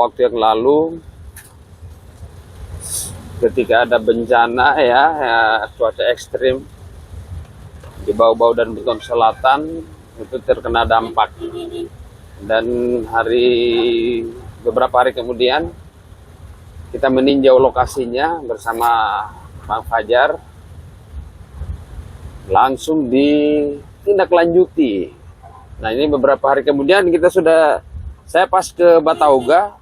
waktu yang lalu ketika ada bencana ya cuaca ekstrim di Bau-Bau dan Buton Selatan itu terkena dampak. Dan beberapa hari kemudian kita meninjau lokasinya bersama Bang Fajar, langsung ditindaklanjuti. Nah ini beberapa hari kemudian saya pas ke Batauga,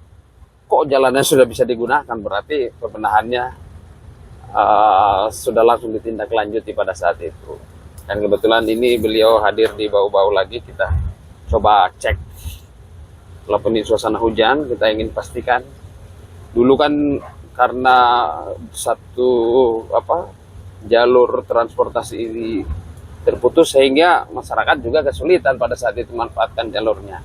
kok jalannya sudah bisa digunakan, berarti pembenahannya sudah langsung ditindaklanjuti pada saat itu. Dan kebetulan ini beliau hadir di Bau-Bau lagi, kita coba cek. Walaupun ini suasana hujan, kita ingin pastikan. Dulu kan karena jalur transportasi ini terputus sehingga masyarakat juga kesulitan pada saat itu memanfaatkan jalurnya.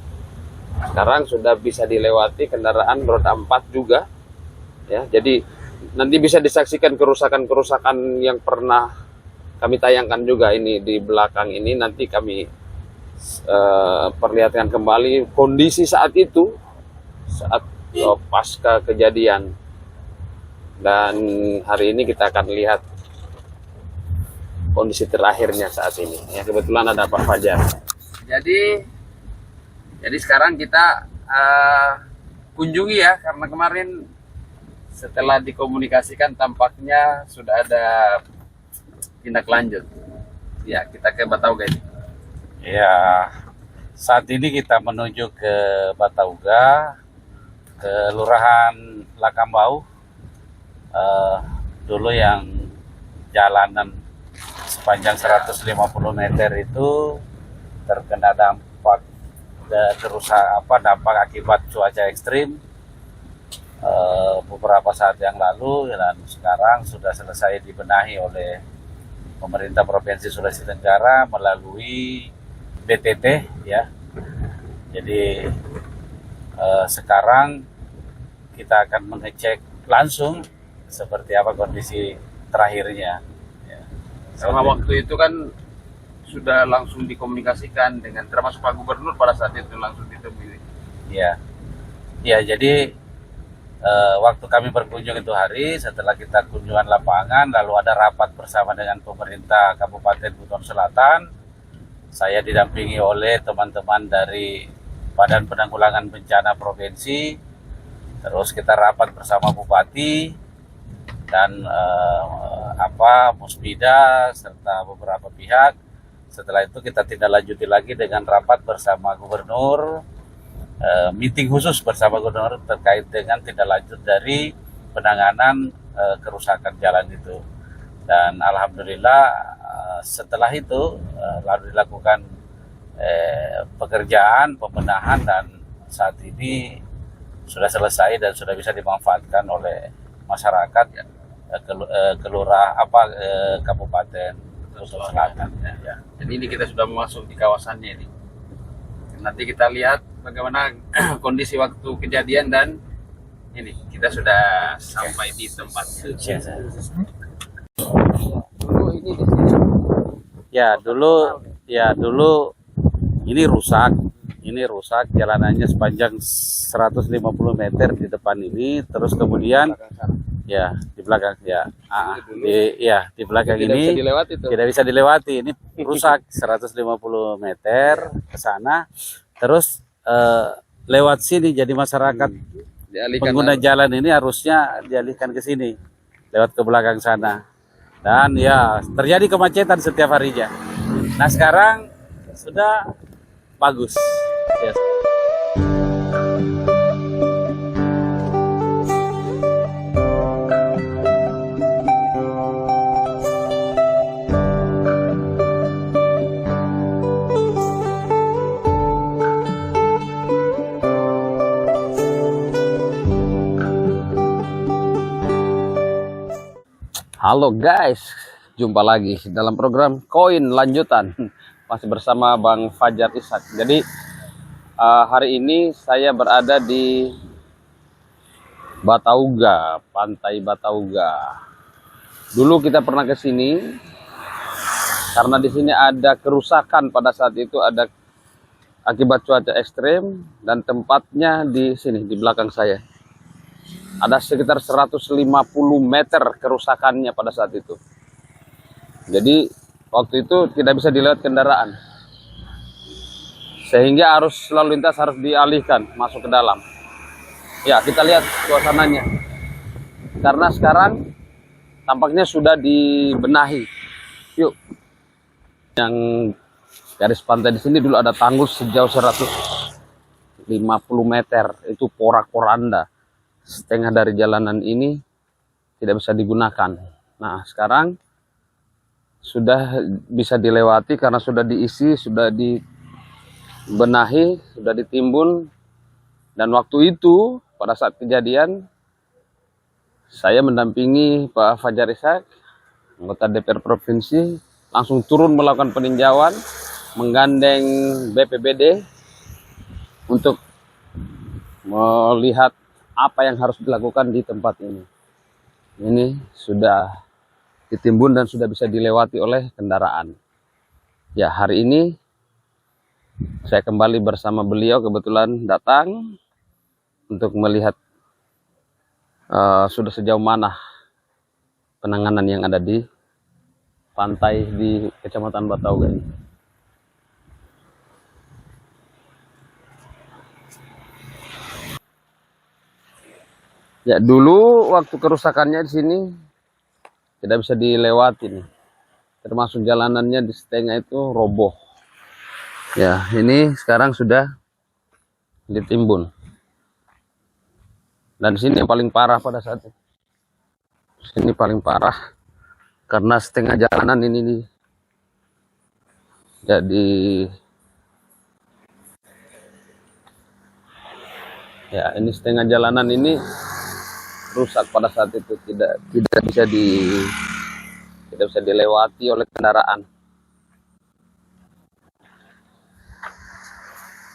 Sekarang sudah bisa dilewati kendaraan roda 4 juga, ya. Jadi nanti bisa disaksikan kerusakan-kerusakan yang pernah kami tayangkan juga ini di belakang ini. Nanti kami perlihatkan kembali kondisi saat itu, saat pasca kejadian. Dan hari ini kita akan lihat kondisi terakhirnya saat ini. Ya, kebetulan ada Pak Fajar. Jadi sekarang kita kunjungi ya, karena kemarin setelah dikomunikasikan tampaknya sudah ada tindak lanjut. Ya, kita ke Batauga ini. Ya, saat ini kita menuju ke Batauga, ke Kelurahan Lakambau. Dulu yang jalanan sepanjang 150 meter itu terkena dampak dampak akibat cuaca ekstrim beberapa saat yang lalu, dan sekarang sudah selesai dibenahi oleh pemerintah Provinsi Sulawesi Tenggara melalui BTT ya. Jadi sekarang kita akan mengecek langsung seperti apa kondisi terakhirnya. Ya. Selama waktu itu kan sudah langsung dikomunikasikan dengan termasuk Pak Gubernur pada saat itu langsung ditemui. Ya, jadi waktu kami berkunjung itu hari setelah kita kunjungan lapangan, lalu ada rapat bersama dengan pemerintah Kabupaten Buton Selatan. Saya didampingi oleh teman-teman dari Badan Penanggulangan Bencana Provinsi. Terus kita rapat bersama Bupati dan Musbida serta beberapa pihak. Setelah itu kita tindak lanjuti lagi dengan rapat bersama Gubernur, meeting khusus bersama Gubernur terkait dengan tindak lanjut dari penanganan kerusakan jalan itu. Dan alhamdulillah setelah itu lalu dilakukan pekerjaan pembenahan, dan saat ini sudah selesai dan sudah bisa dimanfaatkan oleh masyarakat Kabupaten Buton Selatan. Ya. Jadi ini kita sudah masuk di kawasannya ini. Nanti kita lihat bagaimana kondisi waktu kejadian, dan ini kita sudah sampai di tempatnya. Dulu ini di sini. Dulu ini rusak. Ini rusak jalanannya sepanjang 150 meter di depan ini, terus kemudian ya di belakang di belakang ini tidak bisa dilewati. Ini rusak 150 meter ke sana, terus lewat sini, jadi masyarakat pengguna jalan ini harusnya dialihkan ke sini lewat ke belakang sana, dan ya terjadi kemacetan setiap harinya. Nah sekarang sudah bagus. Yes. Halo guys, jumpa lagi dalam program Koin Lanjutan. Masih bersama Bang Fajar Ishak. Jadi hari ini saya berada di Batauga, Pantai Batauga. Dulu kita pernah ke sini karena di sini ada kerusakan. Pada saat itu ada akibat cuaca ekstrim, dan tempatnya di sini di belakang saya. Ada sekitar 150 meter kerusakannya pada saat itu. Jadi waktu itu tidak bisa dilewat kendaraan, sehingga arus lalu lintas harus dialihkan masuk ke dalam. Ya, kita lihat suasananya. Karena sekarang tampaknya sudah dibenahi. Yuk. Yang garis pantai di sini dulu ada tanggul sejauh 150 meter. Itu porak-poranda. Setengah dari jalanan ini tidak bisa digunakan. Nah, sekarang sudah bisa dilewati karena sudah diisi, sudah dibenahi, sudah ditimbun. Dan waktu itu pada saat kejadian saya mendampingi Pak Fajar Ishak, anggota DPR Provinsi, langsung turun melakukan peninjauan, menggandeng BPBD untuk melihat apa yang harus dilakukan di tempat ini. Ini sudah ditimbun dan sudah bisa dilewati oleh kendaraan. Ya, hari ini saya kembali bersama beliau, kebetulan datang untuk melihat sudah sejauh mana penanganan yang ada di pantai di Kecamatan Batauga ini. Ya, dulu waktu kerusakannya di sini tidak bisa dilewati nih. Termasuk jalanannya di setengah itu roboh. Ya, ini sekarang sudah ditimbun. Dan sini yang paling parah pada saat itu. Sini paling parah karena setengah jalanan ini jadi ya, ini setengah jalanan ini rusak pada saat itu, tidak bisa dilewati oleh kendaraan.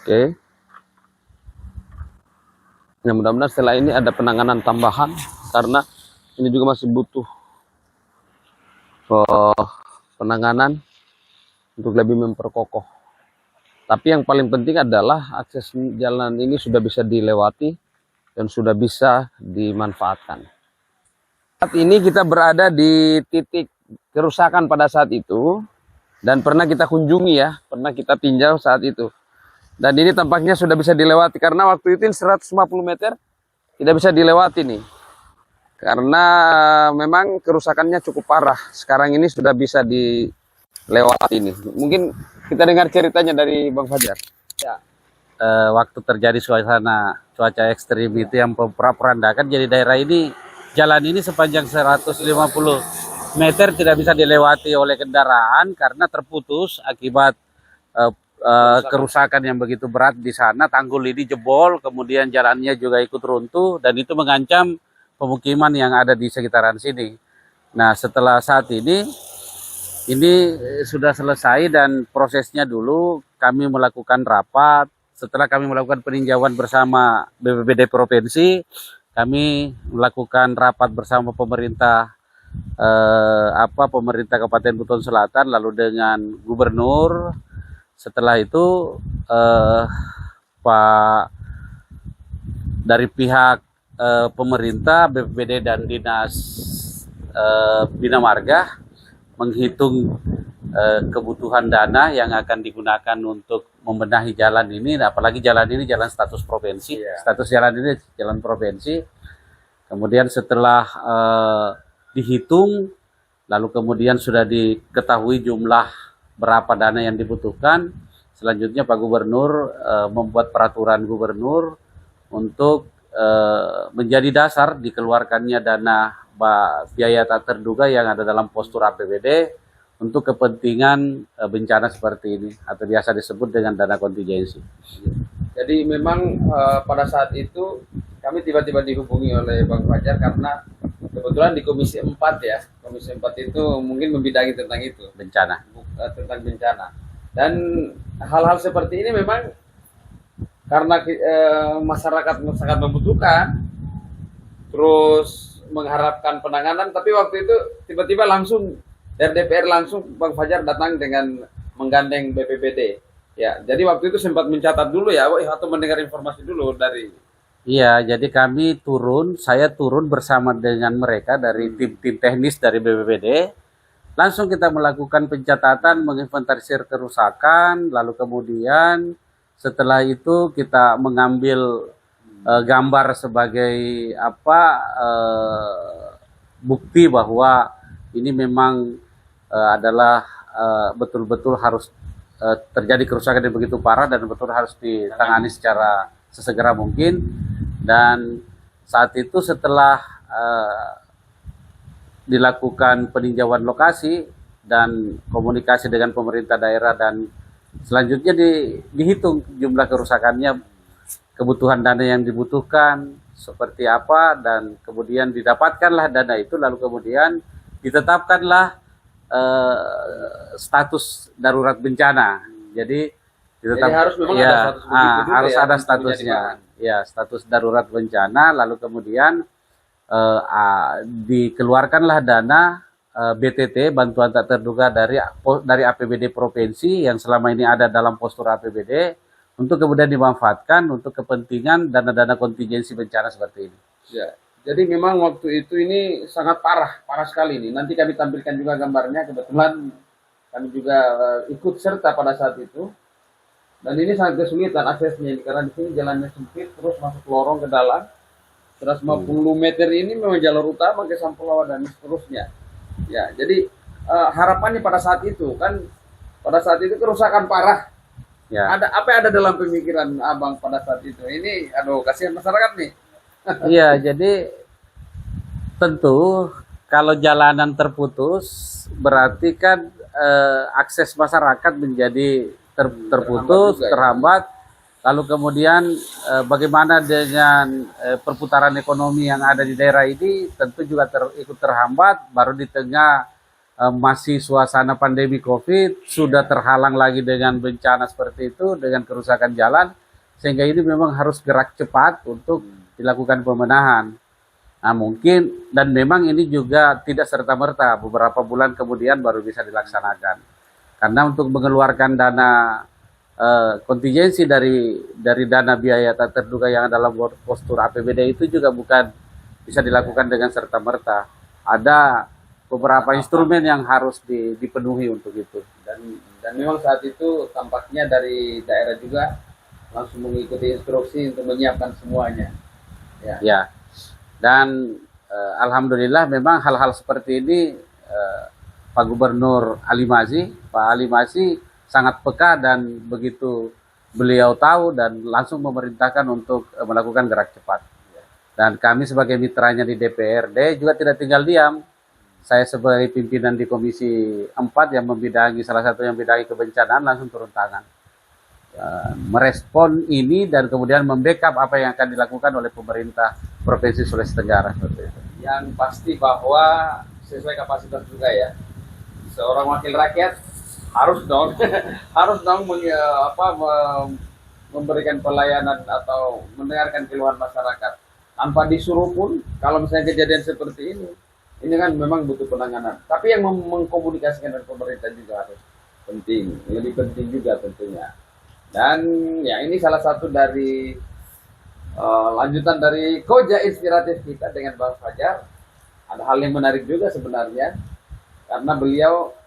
Oke. Ya, mudah-mudahan setelah ini ada penanganan tambahan karena ini juga masih butuh penanganan untuk lebih memperkokoh. Tapi yang paling penting adalah akses jalan ini sudah bisa dilewati dan sudah bisa dimanfaatkan. Saat ini kita berada di titik kerusakan pada saat itu dan pernah kita kunjungi ya, pernah kita tinjau saat itu. Dan ini tampaknya sudah bisa dilewati karena waktu itu 150 meter tidak bisa dilewati nih. Karena memang kerusakannya cukup parah. Sekarang ini sudah bisa dilewati nih. Mungkin kita dengar ceritanya dari Bang Fajar. Ya. Waktu terjadi suasana cuaca ekstrim itu yang porak-porandakan, jadi daerah ini, jalan ini sepanjang 150 meter tidak bisa dilewati oleh kendaraan karena terputus akibat kerusakan yang begitu berat di sana. Tanggul ini jebol, kemudian jalannya juga ikut runtuh dan itu mengancam pemukiman yang ada di sekitaran sini. Nah, setelah saat ini sudah selesai dan prosesnya dulu kami melakukan rapat. Setelah kami melakukan peninjauan bersama BPBD Provinsi, kami melakukan rapat bersama pemerintah pemerintah Kabupaten Buton Selatan, lalu dengan Gubernur. Setelah itu dari pihak pemerintah, BPBD dan Dinas Bina Marga menghitung kebutuhan dana yang akan digunakan untuk membenahi jalan ini, apalagi jalan ini jalan status provinsi, status jalan ini jalan provinsi. Kemudian setelah dihitung, lalu kemudian sudah diketahui jumlah berapa dana yang dibutuhkan, selanjutnya Pak Gubernur membuat peraturan gubernur untuk menjadi dasar dikeluarkannya dana biaya tak terduga yang ada dalam postur APBD untuk kepentingan bencana seperti ini atau biasa disebut dengan dana kontingensi. Jadi memang pada saat itu kami tiba-tiba dihubungi oleh Bang Fajar karena kebetulan di Komisi 4 ya. Komisi 4 itu mungkin membidangi tentang itu, Bencana. Tentang bencana. Dan hal-hal seperti ini memang karena masyarakat sangat membutuhkan, terus mengharapkan penanganan, tapi waktu itu tiba-tiba langsung dari DPR langsung Bang Fajar datang dengan menggandeng BPBD. Ya, jadi waktu itu sempat mencatat dulu ya, atau mendengar informasi dulu dari. Iya, jadi kami turun, saya turun bersama dengan mereka dari tim-tim teknis dari BPBD. Langsung kita melakukan pencatatan, menginventarisir kerusakan, lalu kemudian setelah itu kita mengambil gambar sebagai apa bukti bahwa ini memang adalah betul-betul harus terjadi kerusakan yang begitu parah dan betul harus ditangani secara sesegera mungkin. Dan saat itu setelah dilakukan peninjauan lokasi dan komunikasi dengan pemerintah daerah dan selanjutnya dihitung jumlah kerusakannya, kebutuhan dana yang dibutuhkan seperti apa, dan kemudian didapatkanlah dana itu, lalu kemudian ditetapkanlah status darurat bencana. Jadi harus memang ya, ada status begitu dulu harus ya, ada statusnya. Ya, status darurat bencana, lalu kemudian dikeluarkanlah dana BTT, bantuan tak terduga dari APBD provinsi yang selama ini ada dalam postur APBD untuk kemudian dimanfaatkan untuk kepentingan dana-dana kontingensi bencana seperti ini. Ya. Jadi memang waktu itu ini sangat parah sekali ini. Nanti kami tampilkan juga gambarnya. Kebetulan kami juga ikut serta pada saat itu. Dan ini sangat kesulitan aksesnya karena di sini jalannya sempit, terus masuk lorong ke dalam. 150 meter ini memang jalur utama ke Sampulawa dan seterusnya. Ya, jadi harapannya pada saat itu kan, pada saat itu kerusakan parah. Ya. Apa yang ada dalam pemikiran Abang pada saat itu? Ini, aduh, kasihan masyarakat nih. Iya, jadi tentu kalau jalanan terputus berarti kan akses masyarakat menjadi terputus, terhambat. Lalu kemudian bagaimana dengan perputaran ekonomi yang ada di daerah ini tentu juga ikut terhambat, baru di tengah masih suasana pandemi COVID, sudah terhalang lagi dengan bencana seperti itu, dengan kerusakan jalan, sehingga ini memang harus gerak cepat untuk dilakukan pemenahan. Nah mungkin, dan memang ini juga tidak serta-merta, beberapa bulan kemudian baru bisa dilaksanakan. Karena untuk mengeluarkan dana kontingensi dari dana biaya tak terduga yang dalam postur APBD itu juga bukan bisa dilakukan dengan serta-merta. Ada beberapa instrumen yang harus dipenuhi untuk itu. Dan memang saat itu tampaknya dari daerah juga langsung mengikuti instruksi untuk menyiapkan semuanya. Ya. Dan alhamdulillah memang hal-hal seperti ini Pak Gubernur Pak Ali Masih sangat peka, dan begitu beliau tahu dan langsung memerintahkan untuk melakukan gerak cepat. Dan kami sebagai mitranya di DPRD juga tidak tinggal diam. Saya sebagai pimpinan di Komisi 4 yang membidangi, salah satu yang membidangi kebencanaan, langsung turun tangan. Merespon ini dan kemudian membackup apa yang akan dilakukan oleh pemerintah Provinsi Sulawesi Tenggara. Yang pasti bahwa sesuai kapasitas juga ya, seorang wakil rakyat harus dong memberikan pelayanan atau mendengarkan keluhan masyarakat tanpa disuruh pun. Kalau misalnya kejadian seperti ini kan memang butuh penanganan, tapi yang mengkomunikasikan dengan pemerintah juga harus penting, lebih penting juga tentunya. Dan ya ini salah satu dari lanjutan dari Koja inspiratif kita dengan Bang Fajar. Ada hal yang menarik juga sebenarnya, karena beliau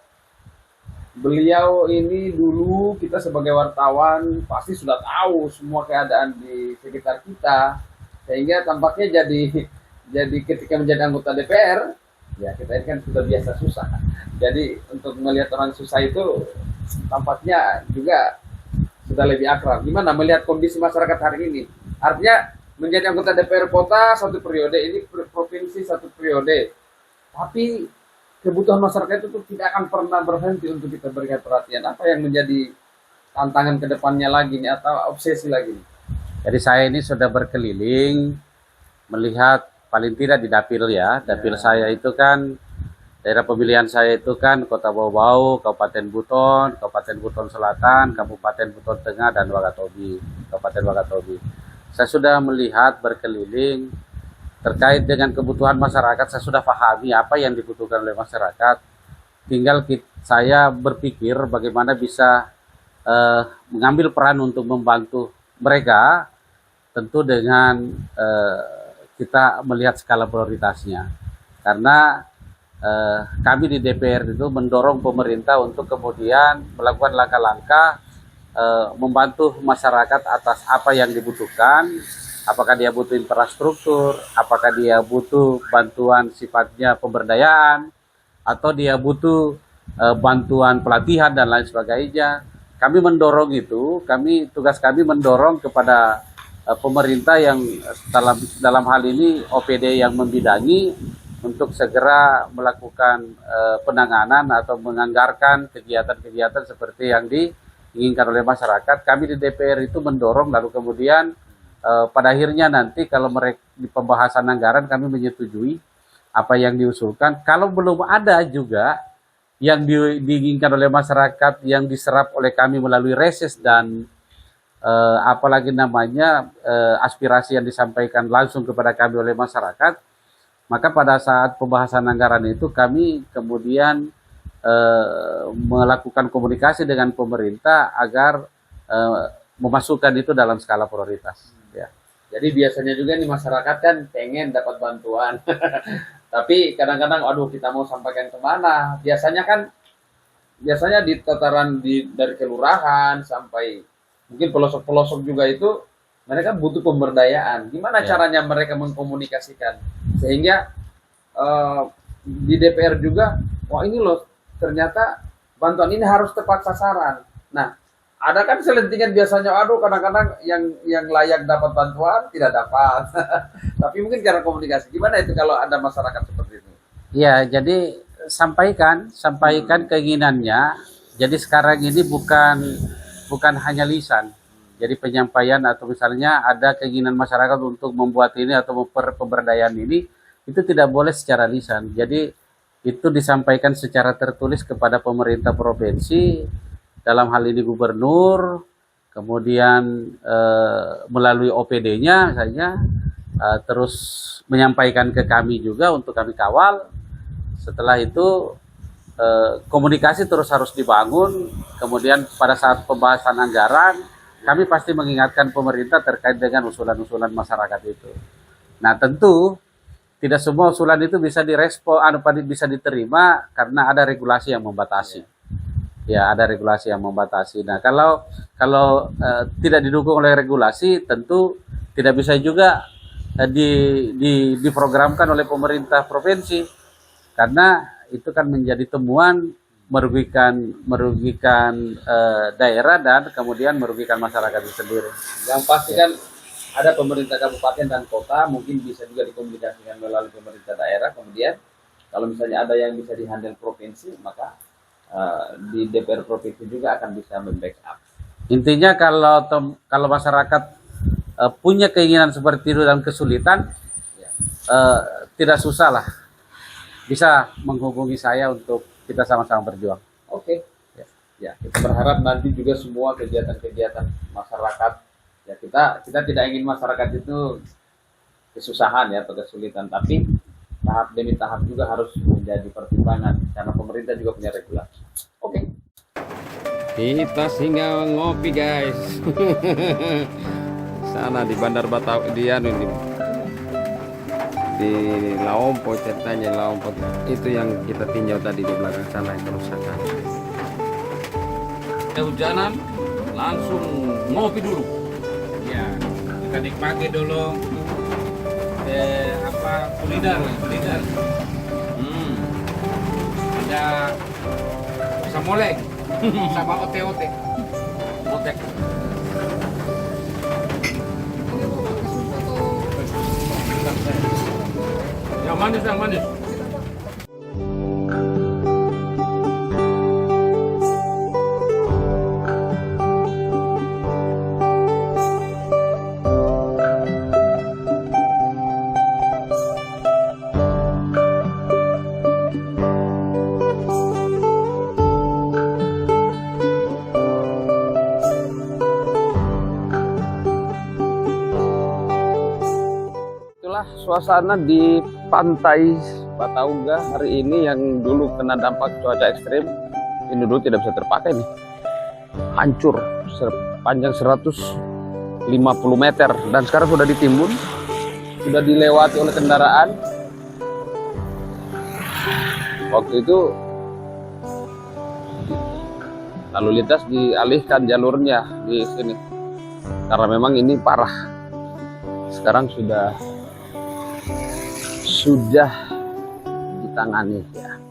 ini dulu kita sebagai wartawan pasti sudah tahu semua keadaan di sekitar kita, sehingga tampaknya jadi ketika menjadi anggota DPR ya kita ini kan sudah biasa susah. Jadi untuk melihat orang susah itu tampaknya juga sudah lebih akrab. Gimana melihat kondisi masyarakat hari ini? Artinya menjadi anggota DPR kota satu periode, ini provinsi satu periode, tapi kebutuhan masyarakat itu tidak akan pernah berhenti untuk kita berikan perhatian. Apa yang menjadi tantangan ke depannya lagi nih, atau obsesi lagi nih? Jadi saya ini sudah berkeliling melihat, paling tidak di dapil ya. Dapil saya itu kan, daerah pemilihan saya itu kan Kota Bau-Bau, Kabupaten Buton Selatan, Kabupaten Buton Tengah, dan Wakatobi, Kabupaten Wakatobi. Saya sudah melihat berkeliling terkait dengan kebutuhan masyarakat. Saya sudah pahami apa yang dibutuhkan oleh masyarakat. Tinggal saya berpikir bagaimana bisa mengambil peran untuk membantu mereka, tentu dengan kita melihat skala prioritasnya. Karena kami di DPR itu mendorong pemerintah untuk kemudian melakukan langkah-langkah membantu masyarakat atas apa yang dibutuhkan, apakah dia butuh infrastruktur, apakah dia butuh bantuan sifatnya pemberdayaan, atau dia butuh bantuan pelatihan dan lain sebagainya. Kami mendorong itu, tugas kami mendorong kepada pemerintah yang dalam hal ini OPD yang membidangi untuk segera melakukan penanganan atau menganggarkan kegiatan-kegiatan seperti yang diinginkan oleh masyarakat. Kami di DPR itu mendorong, lalu kemudian pada akhirnya nanti kalau mereka di pembahasan anggaran kami menyetujui apa yang diusulkan. Kalau belum ada juga yang diinginkan oleh masyarakat yang diserap oleh kami melalui reses dan apalagi namanya aspirasi yang disampaikan langsung kepada kami oleh masyarakat, maka pada saat pembahasan anggaran itu kami kemudian melakukan komunikasi dengan pemerintah agar memasukkan itu dalam skala prioritas. Ya. Jadi biasanya juga nih masyarakat kan pengen dapat bantuan, tapi kadang-kadang, aduh kita mau sampaikan kemana? Biasanya di tataran dari kelurahan sampai mungkin pelosok-pelosok juga itu mereka butuh pemberdayaan. Gimana caranya mereka mengkomunikasikan sehingga di DPR juga, wah ini loh ternyata bantuan ini harus tepat sasaran. Nah, ada kan selentingan biasanya, aduh kadang-kadang yang layak dapat bantuan tidak dapat. Tapi mungkin cara komunikasi, gimana itu kalau ada masyarakat seperti itu? Ya, jadi sampaikan keinginannya. Jadi sekarang ini bukan hanya lisan. Jadi penyampaian atau misalnya ada keinginan masyarakat untuk membuat ini atau pemberdayaan ini, itu tidak boleh secara lisan. Jadi itu disampaikan secara tertulis kepada pemerintah provinsi, dalam hal ini gubernur, kemudian melalui OPD-nya misalnya, terus menyampaikan ke kami juga untuk kami kawal. Setelah itu komunikasi terus harus dibangun. Kemudian pada saat pembahasan anggaran, kami pasti mengingatkan pemerintah terkait dengan usulan-usulan masyarakat itu. Nah, tentu tidak semua usulan itu bisa direspon, bisa diterima karena ada regulasi yang membatasi. Ya, ada regulasi yang membatasi. Nah, kalau tidak didukung oleh regulasi, tentu tidak bisa juga diprogramkan oleh pemerintah provinsi, karena itu kan menjadi temuan merugikan daerah dan kemudian merugikan masyarakat itu sendiri. Yang pasti kan ada pemerintah kabupaten dan kota, mungkin bisa juga dikomunikasikan melalui pemerintah daerah. Kemudian kalau misalnya ada yang bisa dihandle provinsi, maka di DPR provinsi juga akan bisa membackup. Intinya kalau masyarakat punya keinginan seperti itu dan kesulitan, tidak susah lah, bisa menghubungi saya untuk kita sama-sama berjuang. Oke. Ya, kita berharap nanti juga semua kegiatan-kegiatan masyarakat, ya kita tidak ingin masyarakat itu kesusahan ya atau kesulitan, tapi tahap demi tahap juga harus menjadi pertimbangan karena pemerintah juga punya regulasi. Oke. Kita singgah ngopi guys. Sana di Bandar Batawi di Laompo, ceritanya Laompo itu yang kita tinjau tadi di belakang sana yang kerusakan. Hujanan langsung ngopi dulu. Ya, kita nikmati dulu kuliner. Ada pisang molek sama ote-ote. Otek. Yang manis. Suasana di pantai Batauga hari ini yang dulu kena dampak cuaca ekstrim, ini dulu tidak bisa terpakai nih. hancur sepanjang 150 meter dan sekarang sudah ditimbun, sudah dilewati oleh kendaraan. Waktu itu lalu lintas dialihkan jalurnya di sini karena memang ini parah. Sekarang sudah ditangani ya.